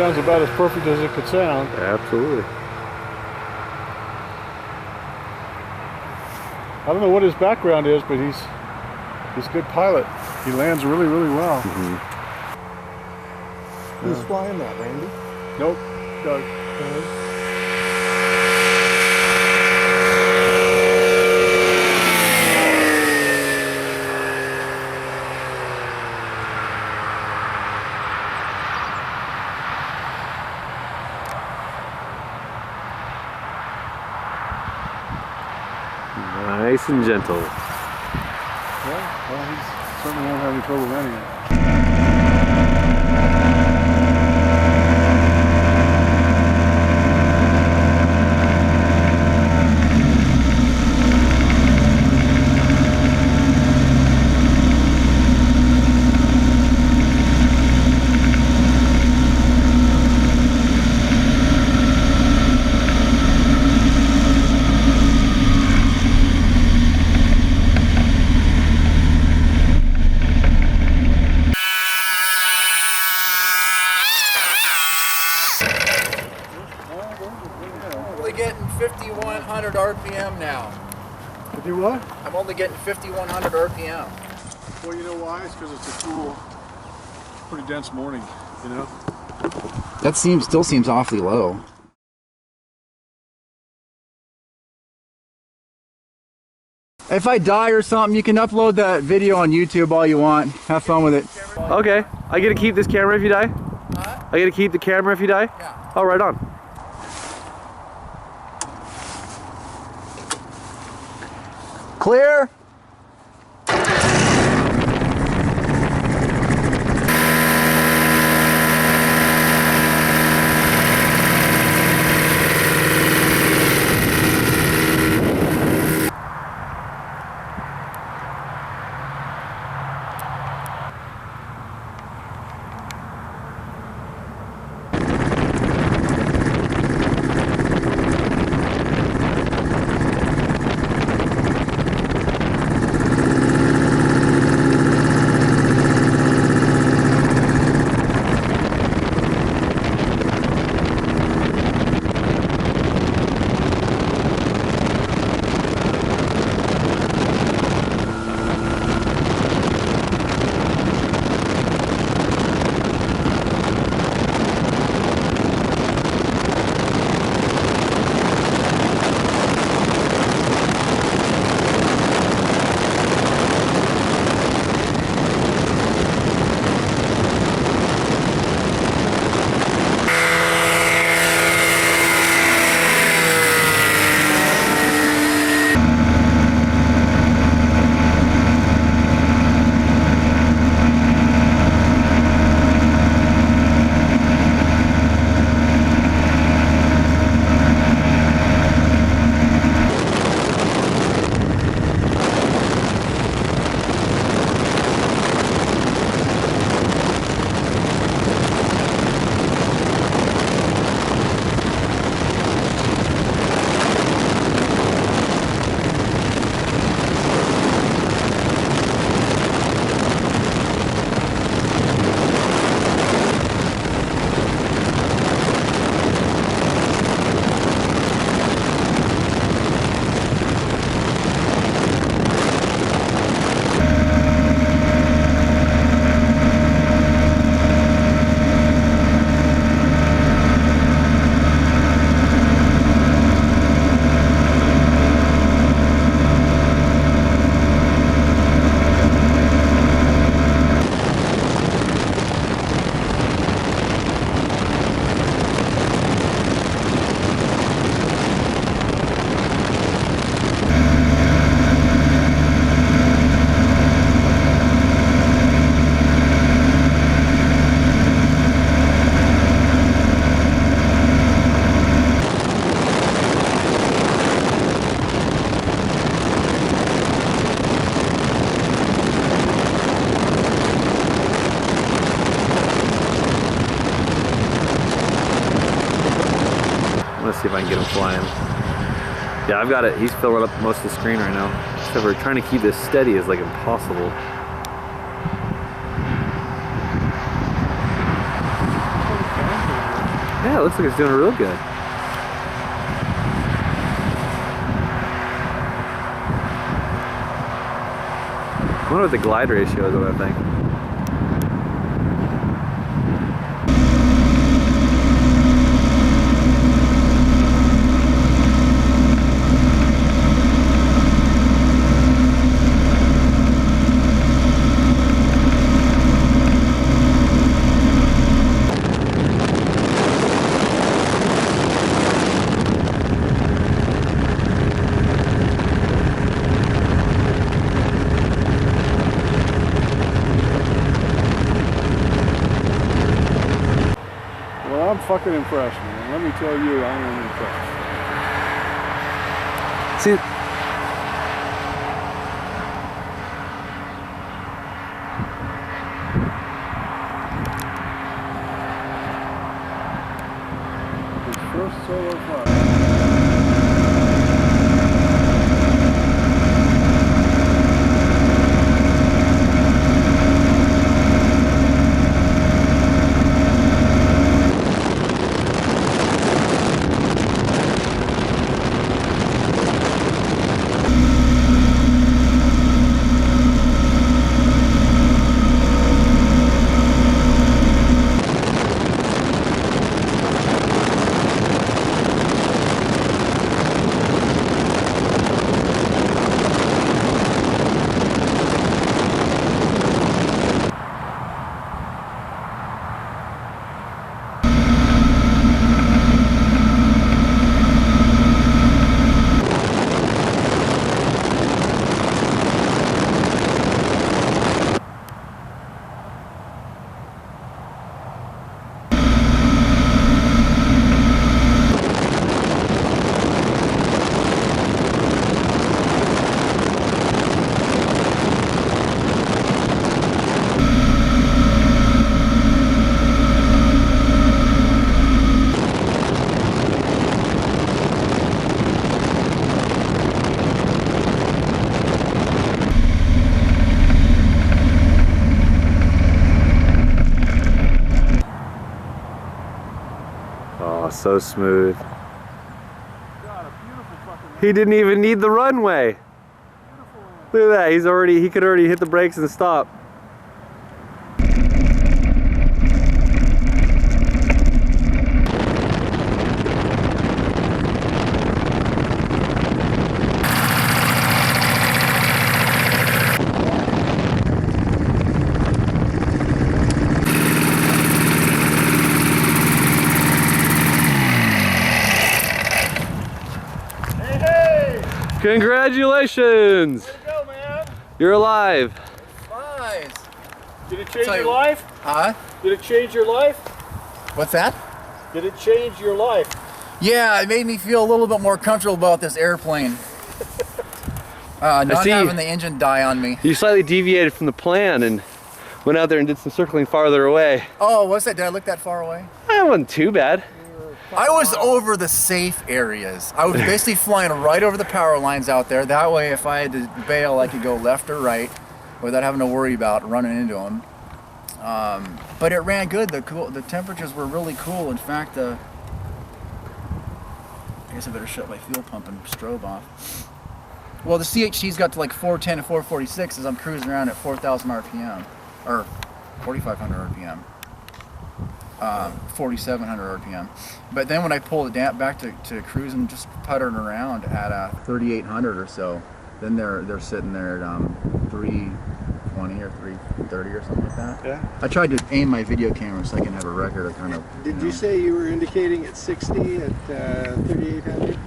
sounds about as perfect as it could sound. Absolutely. I don't know what his background is, but he's a good pilot. He lands really, really well. Who's flying that, Randy? Nope, Doug. Nice and gentle. Yeah, well, he certainly won't have any trouble landing it. Only getting 5,100 RPM now. You do what? I'm only getting 5,100 RPM. Well, you know why? It's because it's a cool, pretty dense morning, you know? That still seems awfully low. If I die or something, you can upload that video on YouTube all you want. Have fun with it. Okay, I get to keep this camera if you die? Huh? I get to keep the camera if you die? Yeah. Oh, right on. Clear. Let's see if I can get him flying. Yeah, I've got it. He's filling up most of the screen right now. Except for trying to keep this steady is like impossible. Yeah, it looks like it's doing real good. I wonder what the glide ratio is on that thing. I'm fucking impressed, man. Let me tell you, I am impressed. See, His first solo flight. oh, so smooth. God, a beautiful fucking He didn't even need the runway. Look at that, he could already hit the brakes and stop. Congratulations! Way to go, man. You're alive. Nice. Did it change Tell your you- life? Huh? Did it change your life? What's that? Did it change your life? Yeah, it made me feel a little bit more comfortable about this airplane. Not see. having the engine die on me. You slightly deviated from the plan and went out there and did some circling farther away. Oh, what's that? Did I look that far away? That wasn't too bad. I was over the safe areas. I was basically flying right over the power lines out there. That way, if I had to bail, I could go left or right without having to worry about running into them. But it ran good. The temperatures were really cool. In fact, I guess I better shut my fuel pump and strobe off. Well, the CHT's got to like 410 and 446 as I'm cruising around at 4,000 RPM, or 4,500 RPM. 4,700 RPM. But then when I pulled it down back to cruising, just puttering around at 3,800 or so, then they're sitting there at 320 or 330 or something like that. Yeah. I tried to aim my video camera so I can have a record of kind of. Did you say you were indicating at 60 at 3,800?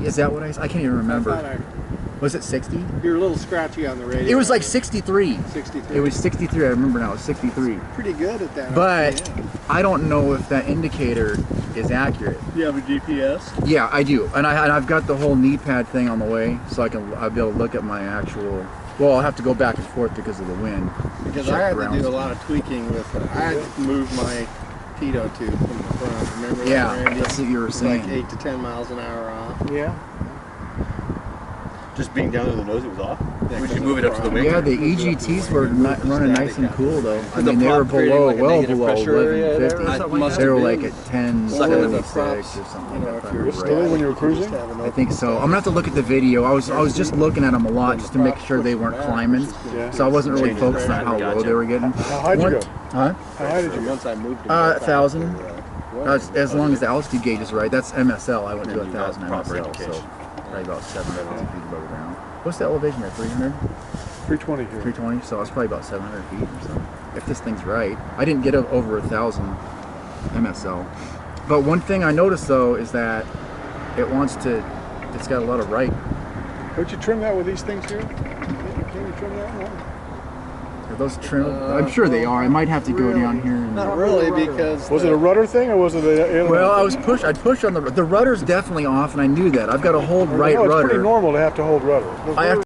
Is that what I can't even remember. I thought Was it 60? you were a little scratchy on the radio. It was like 63. 63. It was 63. I remember now. It was 63. pretty good at that. But RPM. I don't know if that indicator is accurate. You have a GPS? Yeah, I do, and I've got the whole knee pad thing on the way, so I'll be able to look at my actual. Well, I'll have to go back and forth because of the wind. Because Check I had ground to do a speed. lot of tweaking with it. I had to move my pitot tube from the front. Remember that, Yeah, Randy? that's what you were It was saying. like 8 to 10 miles an hour off. Yeah. Just being down in the nose, it was off. We should move it up to the wing. Yeah, the EGTs were running nice and cool though. I The mean, they were prop creating below, like a well negative below pressure area there, 1150. must They have were been like at sucking at the 1076 props. or something. If I Really, remember when right. you were cruising? I think so. I'm gonna have to look at the video. I was just looking at them a lot just to make sure they weren't climbing. Yeah. So I wasn't really focused on how low they were getting. How high did you go? Huh? How high did you go? Once I moved him 1,000. As long as the altitude gauge is right. That's MSL. I went to 1,000 MSL, so probably about 750 feet above the ground. What's the elevation there? 300? 320 here. 320. So it's probably about 700 feet or something. If this thing's right, I didn't get over 1,000 MSL. But one thing I noticed though is that it's got a lot of right. Don't you trim that with these things here? Can you trim that one? Are those trim? I'm sure they are. I might have to go down here and. Not really, because Was it a rudder thing or was it a? Well, I'd push on the rudder's definitely off, and I knew that. I've got to hold right no, it's rudder. pretty normal to have to hold rudder. I have